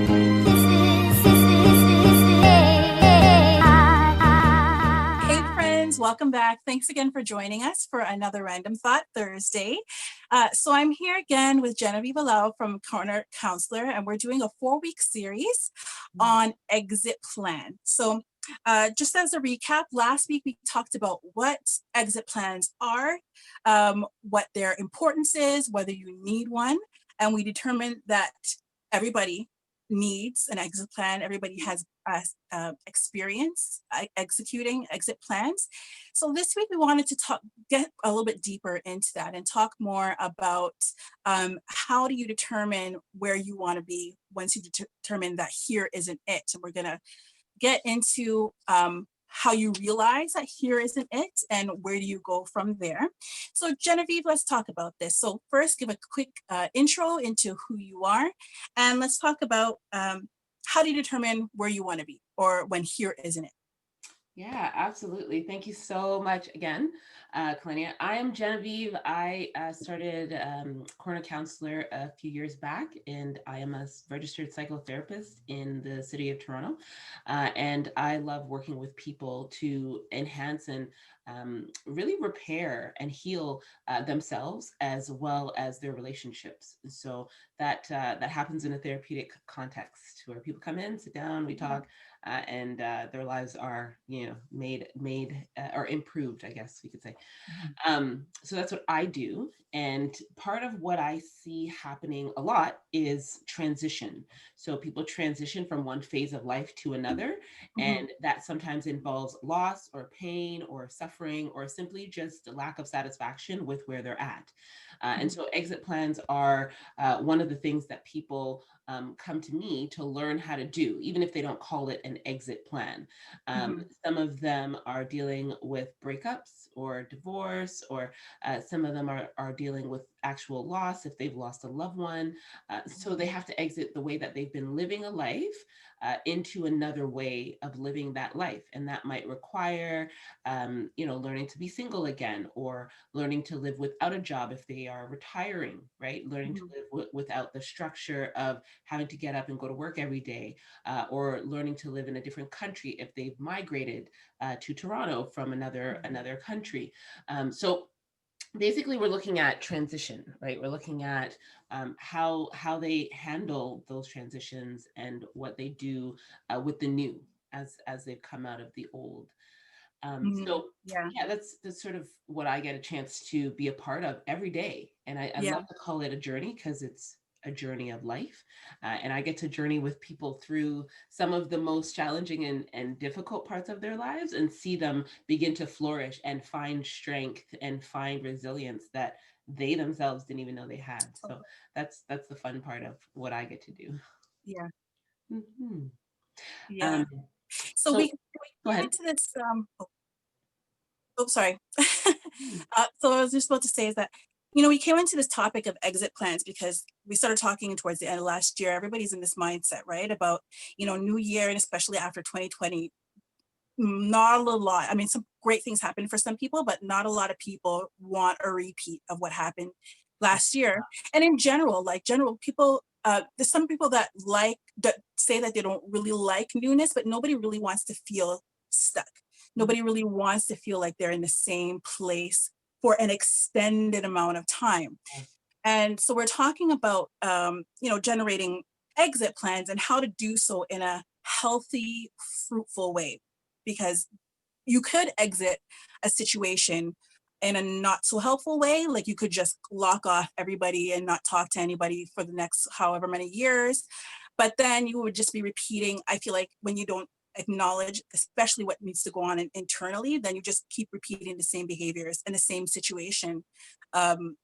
Hey friends, welcome back. Thanks again for joining us for another Random Thought Thursday. So I'm here again with Genevieve Allow from Corner Counselor, and we're doing a 4-week series on exit plan. So just as a recap, last week we talked about what exit plans are, what their importance is, whether you need one, and we determined that everybody needs an exit plan. Everybody has experience executing exit plans. So this week we wanted to get a little bit deeper into that and talk more about how do you determine where you want to be once you determine that here isn't it. And we're going to get into how you realize that here isn't it and where do you go from there. So Genevieve, let's talk about this. So first, give a quick intro into who you are, and let's talk about how do you determine where you want to be or when here isn't it. Yeah, absolutely. Thank you so much again, Kalenia. I am Genevieve. I started Corner Counselor a few years back, and I am a registered psychotherapist in the city of Toronto. And I love working with people to enhance and really repair and heal themselves as well as their relationships. So that happens in a therapeutic context where people come in, sit down, we talk, and their lives are, made or improved, I guess we could say. So that's what I do. And part of what I see happening a lot is transition. So people transition from one phase of life to another, Mhm. and that sometimes involves loss or pain or suffering or simply just a lack of satisfaction with where they're at. And Mhm. so exit plans are one of the things that people come to me to learn how to do, even if they don't call it an exit plan. Mhm. Some of them are dealing with breakups or divorce, or some of them are dealing with actual loss if they've lost a loved one. So they have to exit the way that they've been living a life into another way of living that life. And that might require, learning to be single again, or learning to live without a job if they are retiring, right? Learning to Mhm. live without the structure of having to get up and go to work every day, or learning to live in a different country if they've migrated to Toronto from another country. So basically, we're looking at transition, right? We're looking at how they handle those transitions and what they do with the new as they've come out of the old. Mhm. So Yeah. yeah, that's sort of what I get a chance to be a part of every day. And I Yeah. love to call it a journey because it's a journey of life. And I get to journey with people through some of the most challenging and difficult parts of their lives and see them begin to flourish and find strength and find resilience that they themselves didn't even know they had. So that's the fun part of what I get to do. Yeah. Mhm. Yeah. Um, So we so go came ahead. into this. Sorry. So I was just about to say is that, we came into this topic of exit plans because we started talking towards the end of last year. Everybody's in this mindset, right? About, new year, and especially after 2020, not a lot. I mean, some great things happened for some people, but not a lot of people want a repeat of what happened last year. And in general, like general people, there's some people that say that they don't really like newness, but nobody really wants to feel stuck. Nobody really wants to feel like they're in the same place for an extended amount of time. And so we're talking about, generating exit plans and how to do so in a healthy, fruitful way. Because you could exit a situation in a not so helpful way. Like you could just lock off everybody and not talk to anybody for the next however many years. But then you would just be repeating. I feel like when you don't acknowledge, especially what needs to go on internally, then you just keep repeating the same behaviors and the same situation. Um,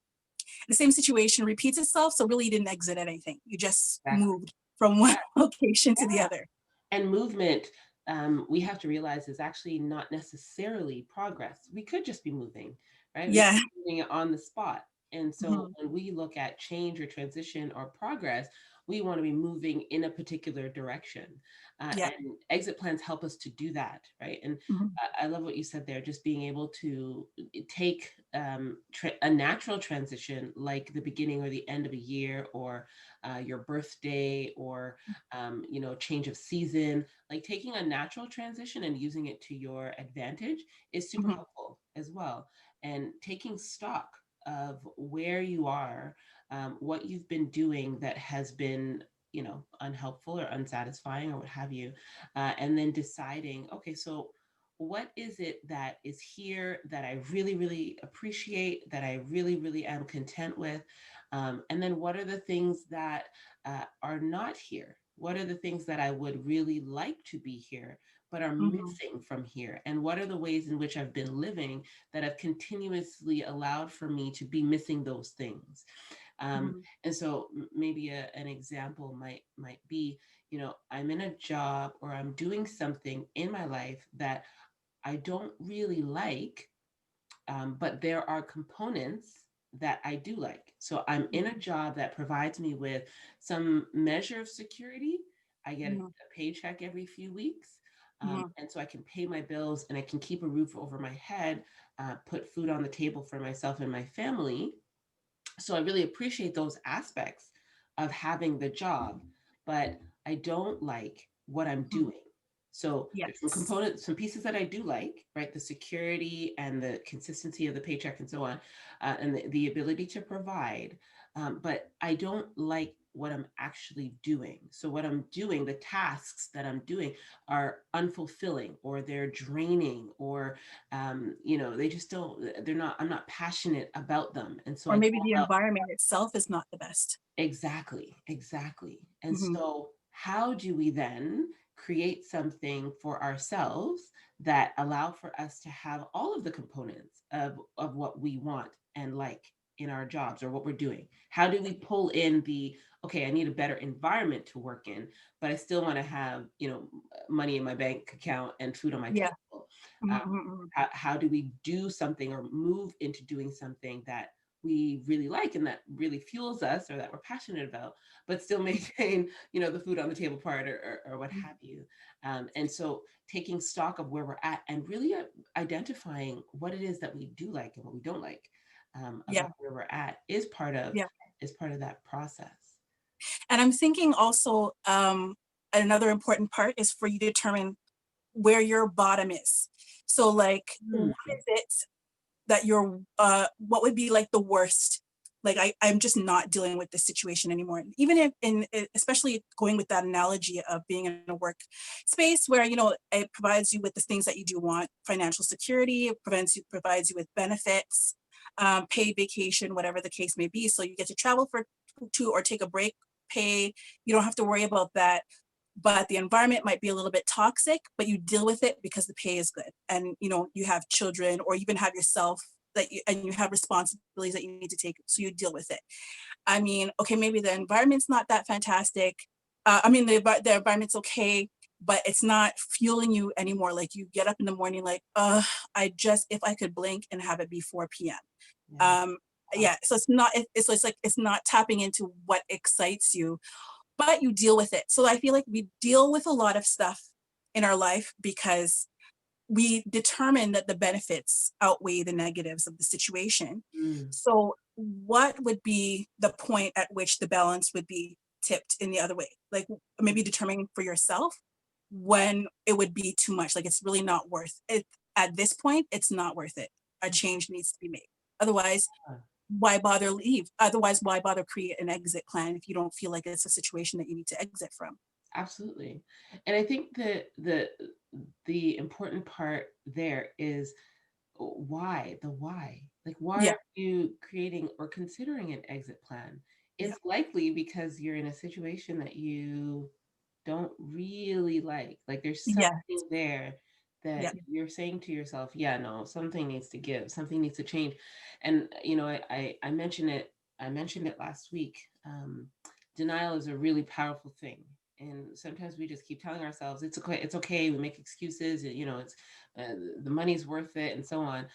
the same situation repeats itself. So really you didn't exit anything. You just Exactly. moved from one Yeah. location to the other. And movement, we have to realize, is actually not necessarily progress. We could just be moving, right? We could Yeah. be moving on the spot. And so Mhm. when we look at change or transition or progress, we want to be moving in a particular direction. Yeah. And exit plans help us to do that, right? And Mhm. I love what you said there, just being able to take a natural transition like the beginning or the end of a year, or your birthday, or change of season. Like taking a natural transition and using it to your advantage is super Mhm. helpful as well. And taking stock of where you are, what you've been doing that has been unhelpful or unsatisfying or what have you, and then deciding, okay, so what is it that is here that I really, really appreciate, that I really, really am content with? And then what are the things that are not here? What are the things that I would really like to be here, but are Mhm. missing from here? And what are the ways in which I've been living that have continuously allowed for me to be missing those things? Mhm. And so maybe an example might be, I'm in a job or I'm doing something in my life that I don't really like, but there are components that I do like. So I'm in a Mhm. job that provides me with some measure of security. I get a Mhm. paycheck every few weeks. Mhm. And so I can pay my bills and I can keep a roof over my head, put food on the table for myself and my family. So I really appreciate those aspects of having the job, but I don't like what I'm Mhm. doing. So there's some Yes. components, some pieces that I do like, right? The security and the consistency of the paycheck and so on, and the ability to provide. But I don't like what I'm actually doing. So what I'm doing, the tasks that I'm doing are unfulfilling, or they're draining, or they just don't, they're not, I'm not passionate about them. And so Or I maybe go the about. environment itself is not the best. Exactly, exactly. And Mhm. so how do we then create something for ourselves that allow for us to have all of the components of what we want and like in our jobs or what we're doing? How do we pull in the, okay, I need a better environment to work in, but I still want to have, money in my bank account and food on my Yeah. table? Mhm, Um, mhm, mhm. how do we do something or move into doing something that we really like and that really fuels us or that we're passionate about, but still maintain, the food on the table part, or what have Mhm. you. And so taking stock of where we're at and really identifying what it is that we do like and what we don't like, Yeah. about where we're at is part of that process. And I'm thinking also, another important part is for you to determine where your bottom is. So, like, what Mm, is it that you're what would be like the worst? Like, I'm just not dealing with this situation anymore. Even if especially going with that analogy of being in a work space where, it provides you with the things that you do want, financial security, it provides you with benefits, paid vacation, whatever the case may be. So you get to travel for to or take a break paid. You don't have to worry about that, but the environment might be a little bit toxic, but you deal with it because the pay is good. And you have children or even have yourself and you have responsibilities that you need to take. So you deal with it. I mean, okay, maybe the environment's not that fantastic. I mean, the environment's okay, but it's not fueling you anymore. Like you get up in the morning, like, if I could blink and have it be 4 p.m. yeah. Um, yeah, so it's like it's not tapping into what excites you, but you deal with it. So I feel like we deal with a lot of stuff in our life because we determine that the benefits outweigh the negatives of the situation. Mm, So what would be the point at which the balance would be tipped in the other way? Like maybe determining for yourself when it would be too much. Like it's really not worth it. At this point, it's not worth it. A change needs to be made. Otherwise, yeah. why bother leave? Otherwise, why bother create an exit plan if you don't feel like it's a situation that you need to exit from? Absolutely. And I think that the important part there is why, the why. Like, why Yeah, are you creating or considering an exit plan? yeah, It's likely because you're in a situation that you don't really like. Like, there's yeah, something there that yeah. you're saying to yourself, yeah, no, something needs to give, something needs to change. And, I mentioned it last week. Denial is a really powerful thing. And sometimes we just keep telling ourselves it's okay. We make excuses. It's the money's worth it, and so on.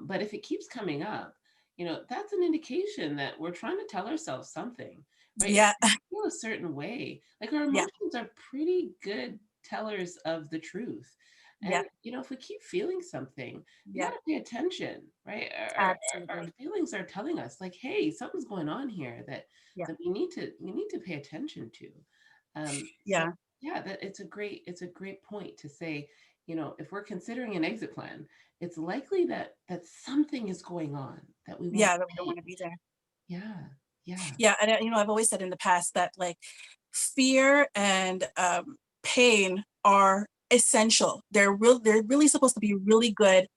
But if it keeps coming up, that's an indication that we're trying to tell ourselves something, right? Yeah. We feel a certain way. Like our Yeah. emotions are pretty good tellers of the truth. Yeah. And if we keep feeling something, we Yeah. got to pay attention, right? Our Absolutely. feelings are telling us, like, hey, something's going on here that Yeah. we need to pay attention to. So Yeah. yeah, that it's a great point to say, if we're considering an exit plan, it's likely that something is going on that we want Yeah. to That we don't change. want to be there. Yeah, yeah, Yeah. And, I've always said in the past that like fear and pain are essential. They're really supposed to be really good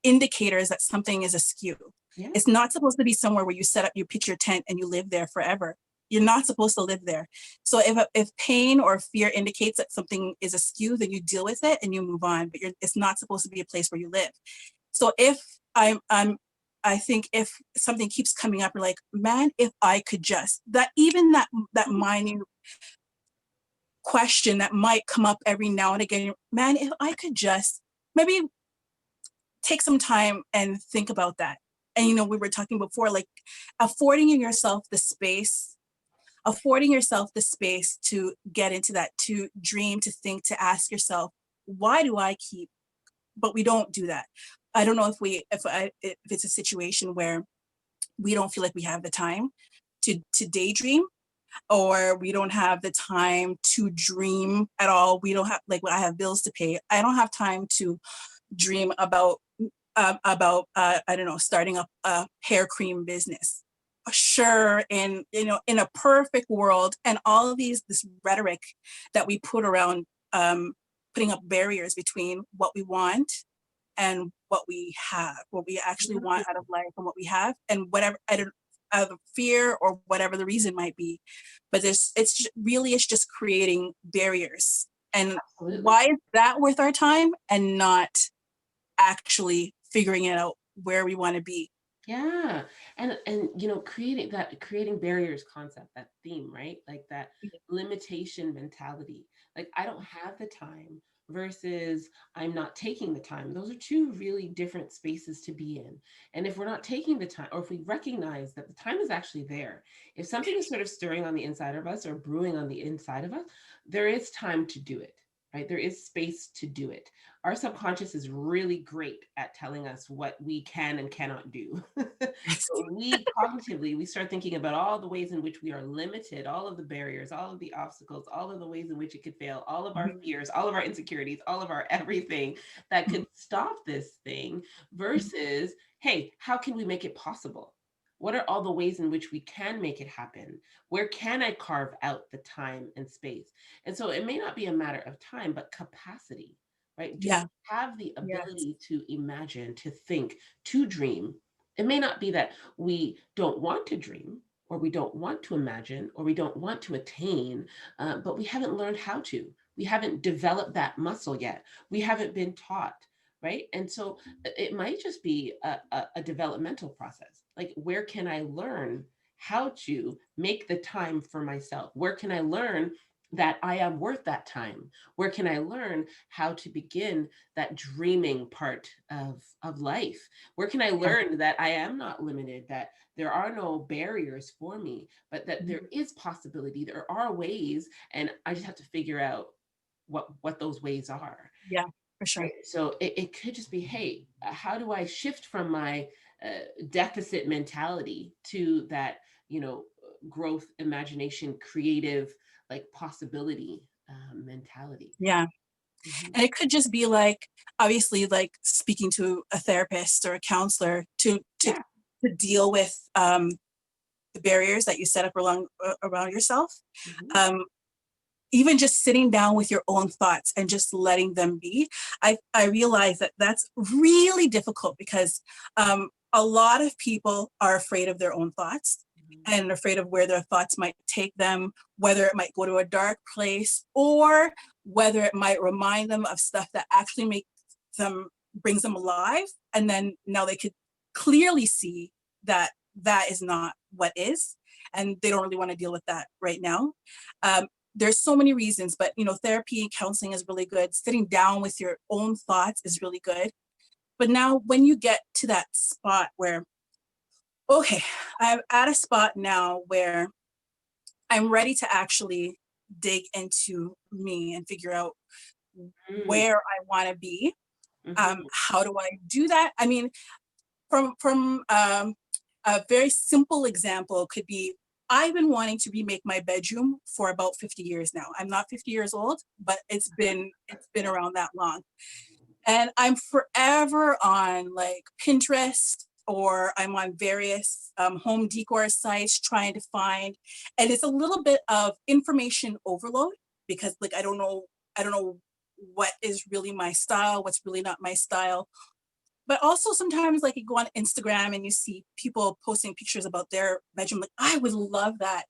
indicators that something is askew. yeah, It's not supposed to be somewhere where you set up, you pitch your tent and you live there forever. You're not supposed to live there. So if pain or fear indicates that something is askew, then you deal with it and you move on. But it's not supposed to be a place where you live. So if I think if something keeps coming up, you're like, man, if I could just that even that mhm, minute question that might come up every now and again, man, if I could just maybe take some time and think about that. And we were talking before, like affording yourself the space, affording yourself the space to get into that, to dream, to think, to ask yourself, why do I keep, but we don't do that. I don't know if it's a situation where we don't feel like we have the time to daydream, or we don't have the time to dream at all. We don't have, like, I have bills to pay. I don't have time to dream about I don't know, starting up a hair cream business. Sure, in a perfect world, and all of this rhetoric that we put around putting up barriers between what we want and what we have, what we actually want out of life, and what we have, and whatever, I don't, out of fear or whatever the reason might be. But it's just creating barriers. And absolutely. why is that worth our time and not actually figuring it out where we want to be? Yeah. And creating barriers concept, that theme, right? Like that limitation mentality. Like I don't have the time versus I'm not taking the time. Those are two really different spaces to be in. And if we're not taking the time, or if we recognize that the time is actually there, if something is sort of stirring on the inside of us or brewing on the inside of us, there is time to do it. Right? There is space to do it. Our subconscious is really great at telling us what we can and cannot do. So we cognitively, we start thinking about all the ways in which we are limited, all of the barriers, all of the obstacles, all of the ways in which it could fail, all of our Mhm, fears, all of our insecurities, all of our everything that mhm, could stop this thing mhm. versus, hey, how can we make it possible? What are all the ways in which we can make it happen? Where can I carve out the time and space? And so it may not be a matter of time, but capacity, right? Do we Yeah. have the Yes. ability to imagine, to think, to dream? It may not be that we don't want to dream, or we don't want to imagine, or we don't want to attain, but we haven't learned how to. We haven't developed that muscle yet. We haven't been taught, right? And so it might just be a developmental process. Like, where can I learn how to make the time for myself? Where can I learn that I am worth that time? Where can I learn how to begin that dreaming part of life? Where can I Yeah. learn that I am not limited, that there are no barriers for me, but that there Mhm. is possibility, there are ways, and I just have to figure out what those ways are. Yeah, for sure. Right. So it could just be, hey, how do I shift from my deficit mentality to that, growth, imagination, creative, like possibility mentality? Yeah. Mhm. And it could just be like, obviously, like speaking to a therapist or a counselor Yeah. to deal with the barriers that you set up around yourself. Mhm. Um, Even just sitting down with your own thoughts and just letting them be. I realize that that's really difficult because a lot of people are afraid of their own thoughts Mhm. and afraid of where their thoughts might take them, whether it might go to a dark place or whether it might remind them of stuff that actually makes them brings them alive. And then now they could clearly see that that is not what is, and they don't really want to deal with that right now. Um, there's so many reasons, but therapy and counseling is really good. Sitting down with your own thoughts is really good. But now when you get to that spot where, okay, I'm at a spot now where I'm ready to actually dig into me and figure out Mm, where I want to be. mhm. How do I do that? I mean, from a very simple example could be, I've been wanting to remake my bedroom for about 50 years now. I'm not 50 years old, but it's been around that long. And I'm forever on like Pinterest, or I'm on various home decor sites trying to find, and it's a little bit of information overload because like I don't know what is really my style, what's really not my style. But also sometimes like you go on Instagram and you see people posting pictures about their bedroom, like I would love that.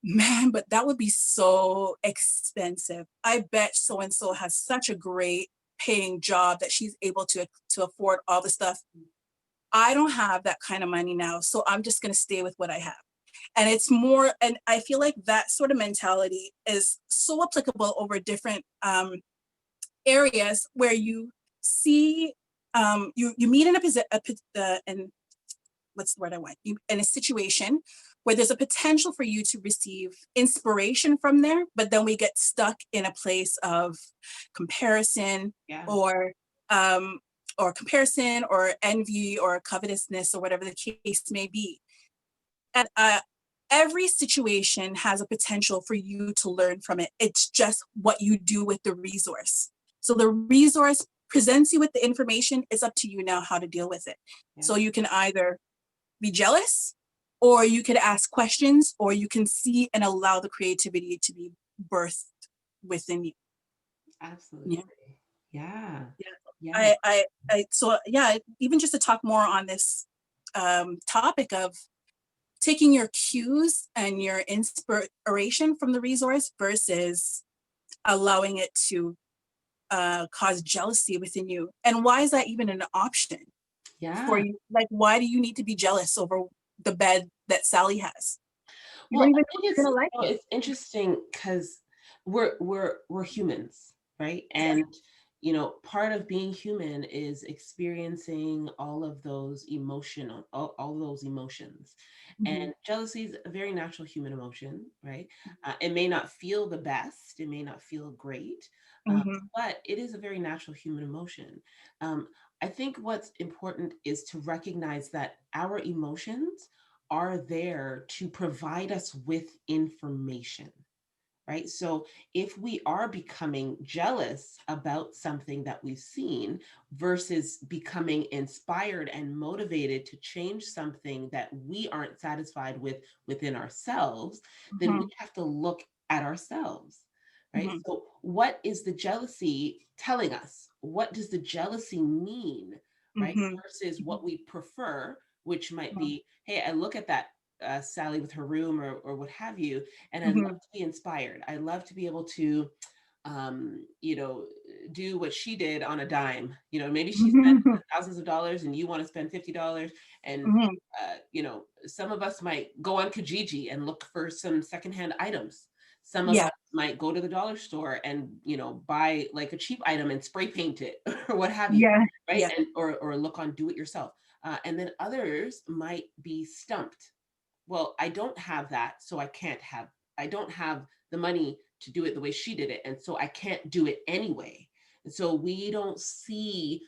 Man, but that would be so expensive. I bet so and so has such a great paying job that she's able to afford all the stuff. I don't have that kind of money now, so I'm just going to stay with what I have. And it's more, and I feel like that sort of mentality is so applicable over different areas where you see, you meet in in what's the word I want? You in a situation where there's a potential for you to receive inspiration from there, but then we get stuck in a place of comparison, Yeah. or um comparison or envy or covetousness or whatever the case may be. And every situation has a potential for you to learn from it. It's just what you do with the resource. So the resource presents you with the information. It's up to you now how to deal with it. Yeah. So you can either be jealous, or you could ask questions, or you can see and allow the creativity to be birthed within you. Yeah. Absolutely. Yeah. Yeah. Yeah. So yeah, even just to talk more on this topic of taking your cues and your inspiration from the resource versus allowing it to cause jealousy within you. And why is that even an option for Yeah. you? Like, why do you need to be jealous over the bed that Sally has? You don't Well, I even know think if you're gonna like it. it's interesting because we're humans, right? Yeah. And part of being human is experiencing all those emotions. Mhm. And jealousy is a very natural human emotion, right? It may not feel the best, it may not feel great, uh, Mhm. but it is a very natural human emotion. Um, I think what's important is to recognize that our emotions are there to provide us with information, right? So if we are becoming jealous about something that we've seen versus becoming inspired and motivated to change something that we aren't satisfied with within ourselves, then we Mhm. have to look at ourselves, right? Mhm. So what is the jealousy telling us? What does the jealousy mean, right? Mhm. Versus Mhm. what we prefer, which might Mhm. be, hey, I look at that Sally with her room, or what have you, and I love Mhm. to be inspired. I love to be able to, you know, do what she did on a dime. Maybe she spent Mhm. thousands of dollars and you want to spend $50. And, Mhm. some of us might go on Kijiji and look for some secondhand items. Some of Yeah. us might go to the dollar store and, buy like a cheap item and spray paint it or what have you. Yeah. Right. Yeah. And, or look on do it yourself. And then others might be stumped. Well, I don't have that, so I don't have the money to do it the way she did it, and so I can't do it anyway. And so we don't see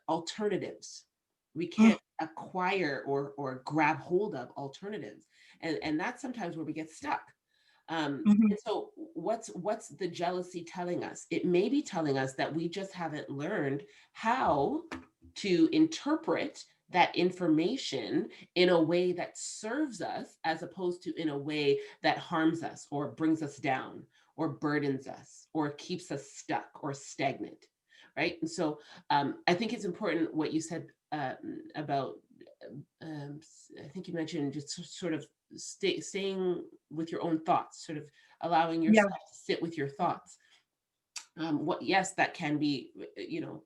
alternatives. We Mm. can't acquire or grab hold of alternatives, and that's sometimes where we get stuck. Mhm. And so what's the jealousy telling us? It may be telling us that we just haven't learned how to interpret that information in a way that serves us as opposed to in a way that harms us or brings us down or burdens us or keeps us stuck or stagnant, right? And so I think it's important what you said about I think you mentioned just sort of staying with your own thoughts, sort of allowing Yeah. yourself to sit with your thoughts. What Yes, that can be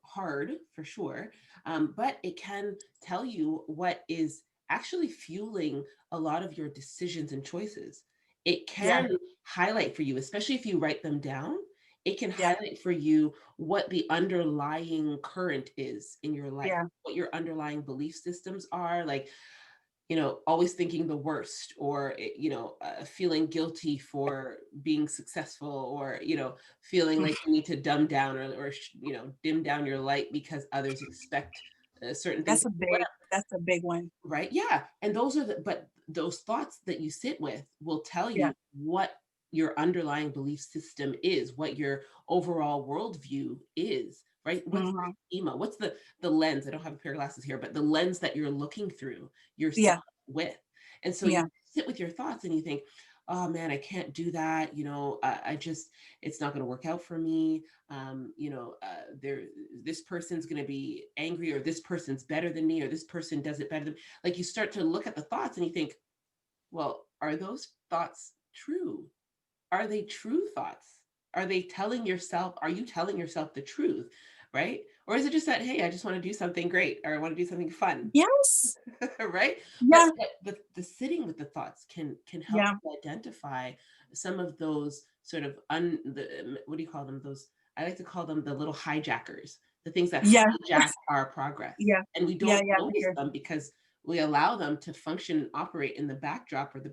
hard for sure, but it can tell you what is actually fueling a lot of your decisions and choices. It Yeah. can highlight for you, especially if you write them down. It can Yeah. highlight for you what the underlying current is in your life, Yeah. what your underlying belief systems are. Like, always thinking the worst, or feeling guilty for being successful, or feeling Mm. like you need to dumb down, or dim down your light because others expect certain things. That's a big one. Right. Yeah. And but those thoughts that you sit with will tell Yeah. you what your underlying belief system is, what your overall worldview is, right? What's the Mhm. schema? What's the lens? I don't have a pair of glasses here, but the lens that you're looking through yourself Yeah. with. And so you Yeah. sit with your thoughts and you think, oh man, I can't do that. I just, it's not going to work out for me. There, this person's going to be angry, or this person's better than me, or this person does it better than, like, you start to look at the thoughts and you think, well, are those thoughts true? Are they true thoughts? Are you telling yourself the truth? Right? Or is it just that, hey, I just want to do something great, or I want to do something fun? Yes. Right? But Yeah. the sitting with the thoughts can help Yeah. you identify some of those sort of what do you call them? Those, I like to call them the little hijackers, the things that Yeah. hijack our progress. Yeah. And we Yeah. don't Yeah, for notice sure. them because we allow them to function and operate in the backdrop, or the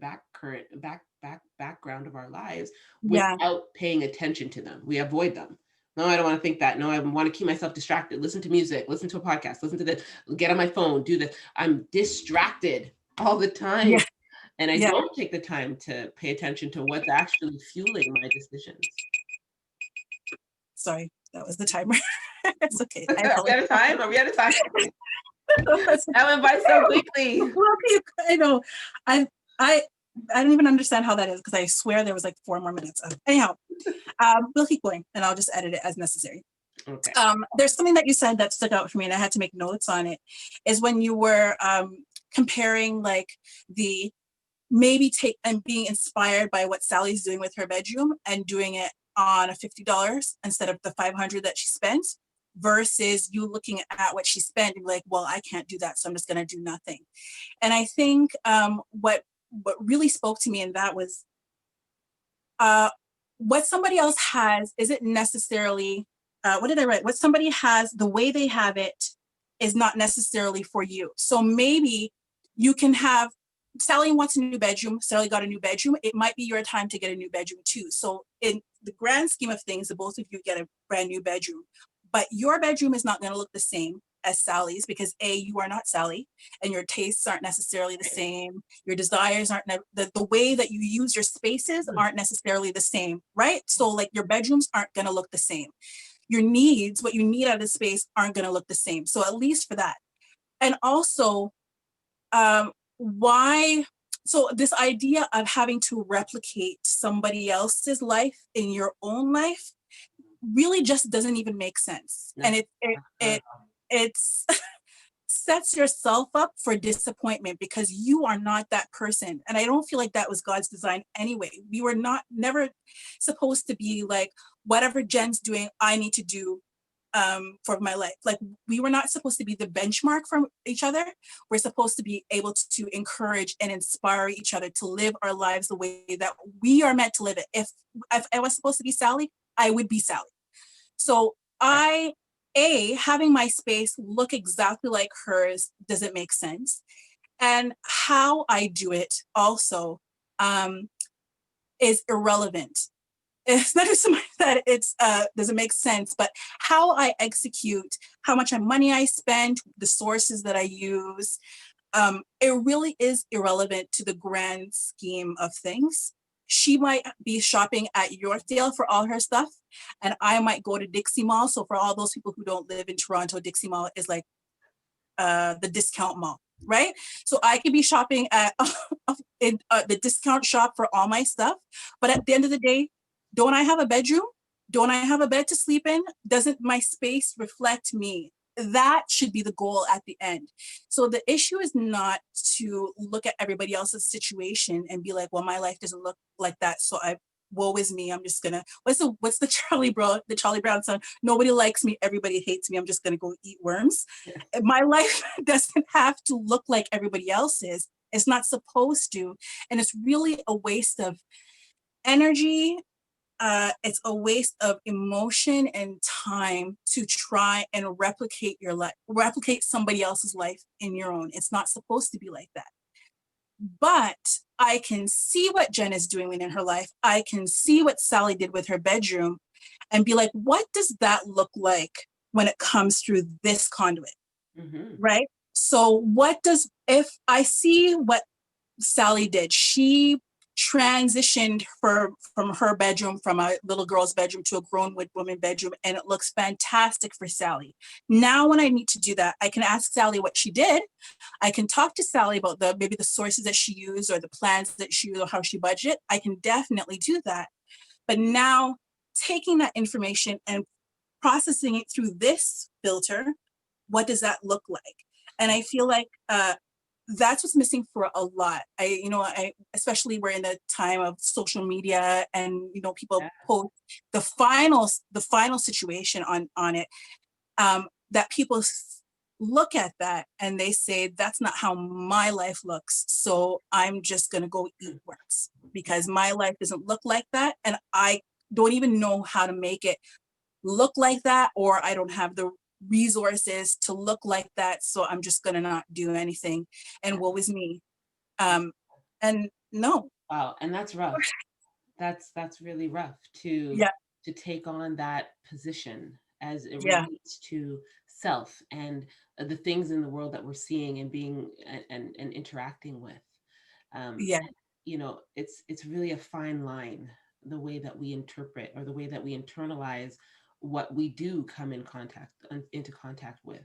background of our lives, Yeah. without paying attention to them. We avoid them. No, I don't want to think that. No, I want to keep myself distracted. Listen to music, listen to a podcast, listen to this, get on my phone, do this. I'm distracted all the time. Yeah. And I Yeah. don't take the time to pay attention to what's actually fueling my decisions. Sorry, that was the timer. It's okay. I Are we apologize. out of time? Are we out of time? That's That went by so quickly. okay. I know. I I I don't even understand how that is, because I swear there was like 4 more minutes. Anyhow, we'll keep going, and I'll just edit it as necessary. Okay. There's something that you said that stuck out for me, and I had to make notes on it. Is when you were comparing like the maybe take and being inspired by what Sally's doing with her bedroom and doing it on a $50 instead of the 500 that she spent, versus you looking at what she spent and be like, well, I can't do that, so I'm just going to do nothing. And I think what really spoke to me in that was uh, what somebody else has isn't necessarily what did I write? What somebody has, the way they have it is not necessarily for you. So maybe you can have Sally wants a new bedroom. Sally got a new bedroom. It might be your time to get a new bedroom too. So in the grand scheme of things, the both of you get a brand new bedroom, but your bedroom is not going to look the same as Sally's, because you are not Sally, and your tastes aren't necessarily the same. Your desires aren't the way that you use your spaces aren't necessarily the same, right? So like your bedrooms aren't going to look the same. Your needs, what you need out of the space, aren't going to look the same. So at least for that. And also, why so this idea of having to replicate somebody else's life in your own life really just doesn't even make sense. No, And it's sets yourself up for disappointment, because you are not that person. And I don't feel like that was God's design anyway. We were not never supposed to be like, whatever Jen's doing, I need to do for my life. Like, we were not supposed to be the benchmark for each other. We're supposed to be able to encourage and inspire each other to live our lives the way that we are meant to live it. If I was supposed to be Sally, I would be Sally. So having my space look exactly like hers doesn't make sense. And how I do it also um, is irrelevant. It's not so much that it's doesn't make sense, but how I execute, how much money I spend, the sources that I use, it really is irrelevant to the grand scheme of things. She might be shopping at Yorkdale for all her stuff, and I might go to Dixie Mall. So for all those people who don't live in Toronto, Dixie Mall is like the discount mall, right? So I could be shopping at in the discount shop for all my stuff, but at the end of the day, don't I have a bedroom? Don't I have a bed to sleep in? Doesn't my space reflect me? That should be the goal at the end. So the issue is not to look at everybody else's situation and be like, well, my life doesn't look like that, so woe is me. I'm just gonna what's the Charlie Brown song? Nobody likes me, everybody hates me. I'm just gonna go eat worms. My life doesn't have to look like everybody else's. It's not supposed to, and it's really a waste of energy. It's a waste of emotion and time to try and replicate your life, replicate somebody else's life in your own. It's not supposed to be like that. but I can see what Jen is doing in her life. I can see what Sally did with her bedroom and be like, what does that look like when it comes through this conduit? Hmm. Right? So what does, if I see what Sally did, she transitioned from her bedroom, from a little girl's bedroom to a grown woman bedroom, and it looks fantastic for Sally. Now when I need to do that, I can ask Sally what she did. I can talk to Sally about the maybe the sources that she used or the plans that she used or how she budget. I can definitely do that. But now taking that information and processing it through this filter, what does that look like? And I feel like that's what's missing for a lot. I especially we're in the time of social media, and people Yeah. post the final situation on it. That people look at that and they say that's not how my life looks. So I'm just gonna go eat worse because my life doesn't look like that, and I don't even know how to make it look like that, or I don't have the resources to look like that. So I'm just gonna not do anything. And woe is me. Um, and no, Wow, and that's rough. That's really rough yeah, to take on that position as it yeah, relates to self and the things in the world that we're seeing and being and interacting with. yeah, And, it's really a fine line, the way that we interpret or the way that we internalize what we do come into contact with.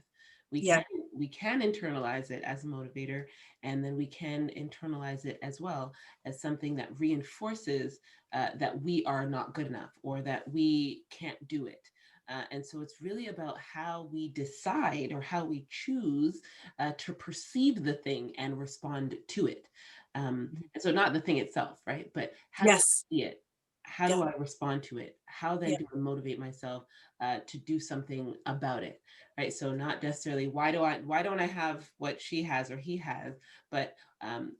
We yeah, can we can internalize it as a motivator, and then we can internalize it as well as something that reinforces that we are not good enough or that we can't do it. And so it's really about how we decide or how we choose to perceive the thing and respond to it. And so not the thing itself, right? But how do I yes, see it? How yeah, do I respond to it? How then yeah, do I motivate myself to do something about it? Right. So not necessarily why don't I have what she has or he has, but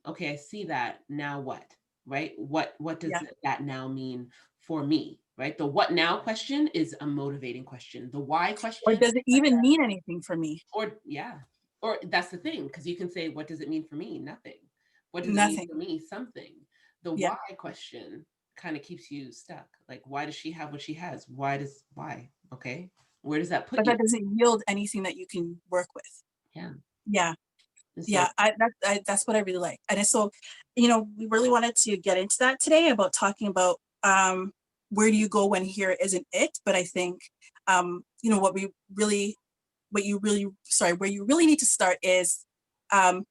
okay, I see that. Now what? Right? What does yeah. that now mean for me? Right. The what now question is a motivating question. The why Or question, does it even mean anything for me? or yeah, or that's the thing, because you can say, what does it mean for me? Nothing. What does it mean Nothing. for me? Something. The Yeah. why question kind of keeps you stuck. Like, why does she have what she has? Why? Okay. Where does that put But you? that doesn't yield anything that you can work with. Yeah. Yeah. And so, Yeah. That's what I really like. And so, we really wanted to get into that today about talking about where do you go when here isn't it? But I think where you really need to start is um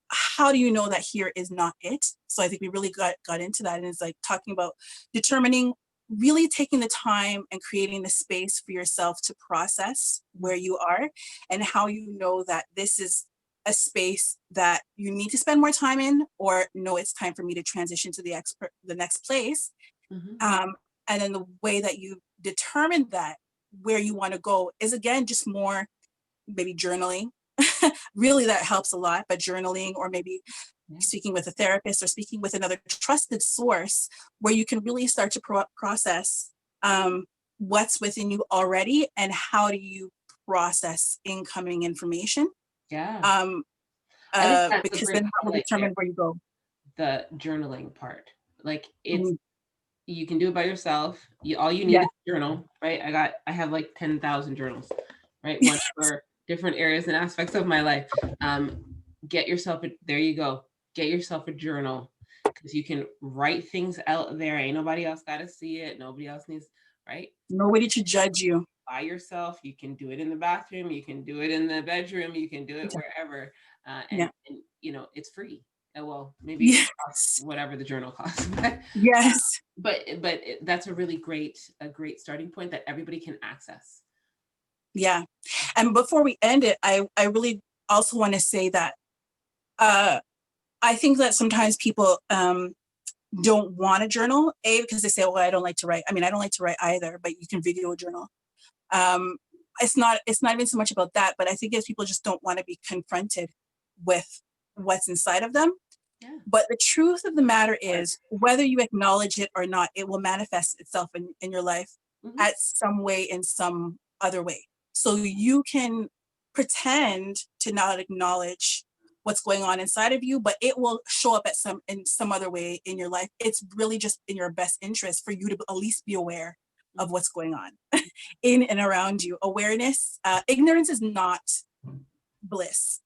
how do you know that here is not it? So I think we really got into that, and it's like talking about determining, really taking the time and creating the space for yourself to process where you are, and how you know that this is a space that you need to spend more time in, or no, it's time for me to transition to the next place. mhm, um, and then the way that you determine that where you want to go is, again, just more maybe journaling. Really, that helps a lot. But journaling, or maybe yeah, speaking with a therapist or speaking with another trusted source, where you can really start to process what's within you already, and how do you process incoming information. yeah. um, I think that's a because great then that will highlight there, determine where you go. the journaling part. Like, it's Mhm. you can do it by yourself. All you need Yeah. is a journal, right? I have like 10,000 journals, right? One for different areas and aspects of my life. Um, there you go. Get yourself a journal, because you can write things out there. Ain't nobody else got to see it. Nobody else needs, right? Nobody to judge you. By yourself. You can do it in the bathroom. You can do it in the bedroom. You can do it wherever. Yeah. And it's free. Well, maybe it costs Yes. whatever the journal costs, Yes. that's a great starting point that everybody can access. Yeah. And before we end it, I really also want to say that uh, I think that sometimes people don't want a journal, because they say, well, I don't like to write. I mean, I don't like to write either, but you can video a journal. Um, it's not even so much about that, but I think if people just don't want to be confronted with what's inside of them. Yeah. But the truth of the matter Or, is, whether you acknowledge it or not, it will manifest itself in your life mhm, at some way, in some other way. So you can pretend to not acknowledge what's going on inside of you, but it will show up in some other way in your life. It's really just in your best interest for you to at least be aware of what's going on in and around you. Awareness, ignorance is not bliss.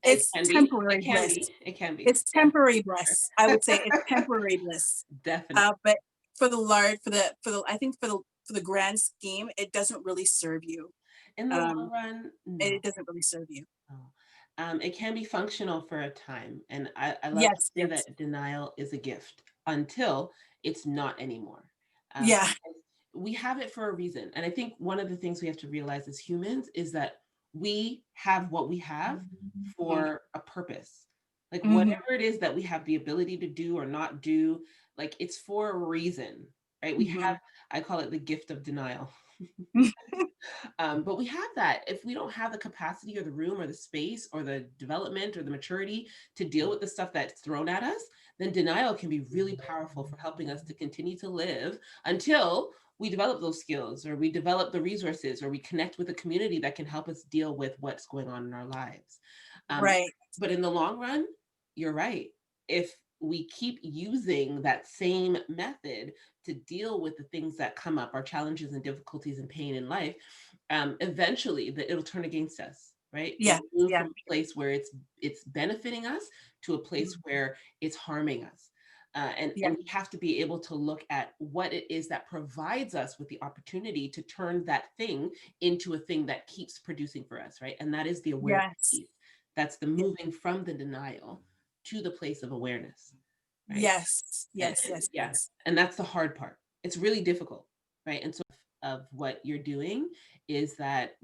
It It's can be. temporary It can bliss. be. It can be. It's temporary bliss. I would say it's temporary bliss. Definitely. But for the large, I think for the grand scheme, it doesn't really serve you. In the long run, no. It doesn't really serve you. No. It can be functional for a time. And I love to Yes, say yes. that denial is a gift until it's not anymore. Yeah, We have it for a reason. And I think one of the things we have to realize as humans is that we have what we have for a purpose. Like mhm, whatever it is that we have the ability to do or not do, like it's for a reason, right? We mhm. have, I call it the gift of denial. But we have that. If we don't have the capacity or the room or the space or the development or the maturity to deal with the stuff that's thrown at us, then denial can be really powerful for helping us to continue to live until we develop those skills or we develop the resources or we connect with a community that can help us deal with what's going on in our lives. Um, Right. but in the long run, you're right. If we keep using that same method to deal with the things that come up, our challenges and difficulties and pain in life, eventually it'll turn against us, right? Yeah, It'll move yeah. from a place where it's benefiting us to a place Mhm. where it's harming us. Yeah, And we have to be able to look at what it is that provides us with the opportunity to turn that thing into a thing that keeps producing for us, right? And that is the awareness yes. piece. That's the Yeah. moving from the denial to the place of awareness, right? Yes, yes, And yes, yeah, yes. and that's the hard part. It's really difficult, right? And so of what you're doing is that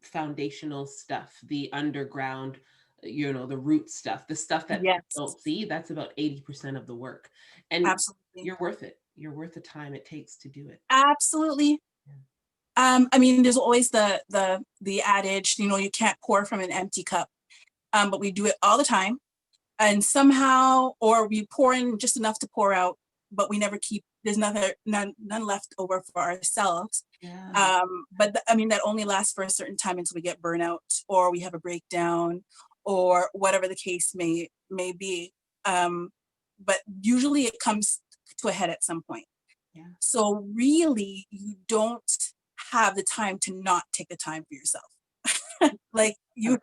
foundational stuff, the underground, the root stuff, the stuff that people Yes, don't see, that's about 80% of the work. And absolutely. you're worth it. You're worth the time it takes to do it. Absolutely. Yeah. I mean, there's always the adage, you can't pour from an empty cup. But we do it all the time. And somehow, or we pour in just enough to pour out, but we never keep, there's none left over for ourselves. Yeah. But I mean, that only lasts for a certain time until we get burnout or we have a breakdown or whatever the case may be. Um, but usually it comes to a head at some point. Yeah. So really, you don't have the time to not take the time for yourself. Like you,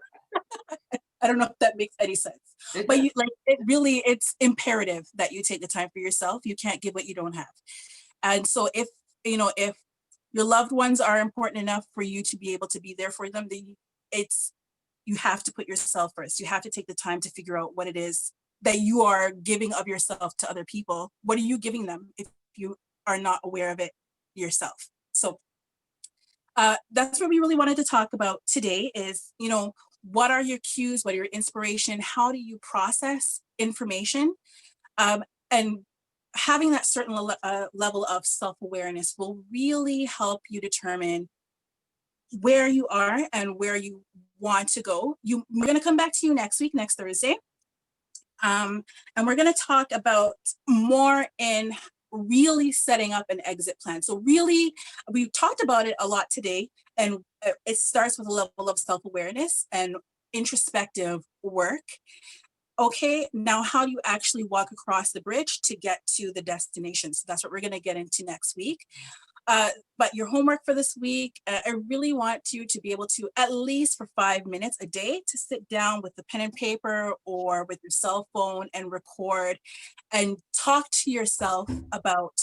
I don't know if that makes any sense, It but does. it's imperative that you take the time for yourself. You can't give what you don't have. And so if your loved ones are important enough for you to be able to be there for them, then it's, you have to put yourself first. You have to take the time to figure out what it is that you are giving of yourself to other people. What are you giving them if you are not aware of it yourself? So that's what we really wanted to talk about today is, what are your cues? What are your inspiration? How do you process information? And having that certain level of self-awareness will really help you determine where you are and where you want to go. We're going to come back to you next week, next Thursday. And we're going to talk about more in really setting up an exit plan. So really, we've talked about it a lot today, and it starts with a level of self-awareness and introspective work. Okay, now how do you actually walk across the bridge to get to the destination? So that's what we're going to get into next week. But your homework for this week, I really want you to be able to, at least for 5 minutes a day, to sit down with the pen and paper or with your cell phone and record and talk to yourself about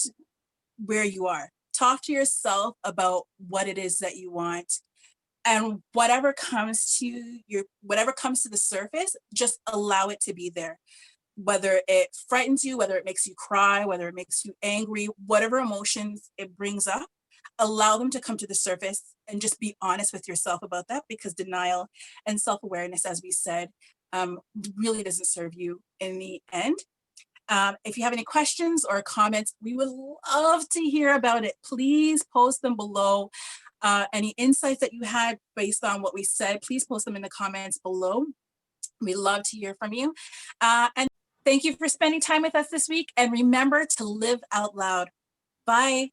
where you are. Talk to yourself about what it is that you want. And whatever comes to the surface, just allow it to be there, whether it frightens you, whether it makes you cry, whether it makes you angry, whatever emotions it brings up, allow them to come to the surface and just be honest with yourself about that, because denial and self-awareness, as we said, really doesn't serve you in the end. If you have any questions or comments, we would love to hear about it. Please post them below. Any insights that you had based on what we said, please post them in the comments below. We love to hear from you. And thank you for spending time with us this week. And remember to live out loud. Bye.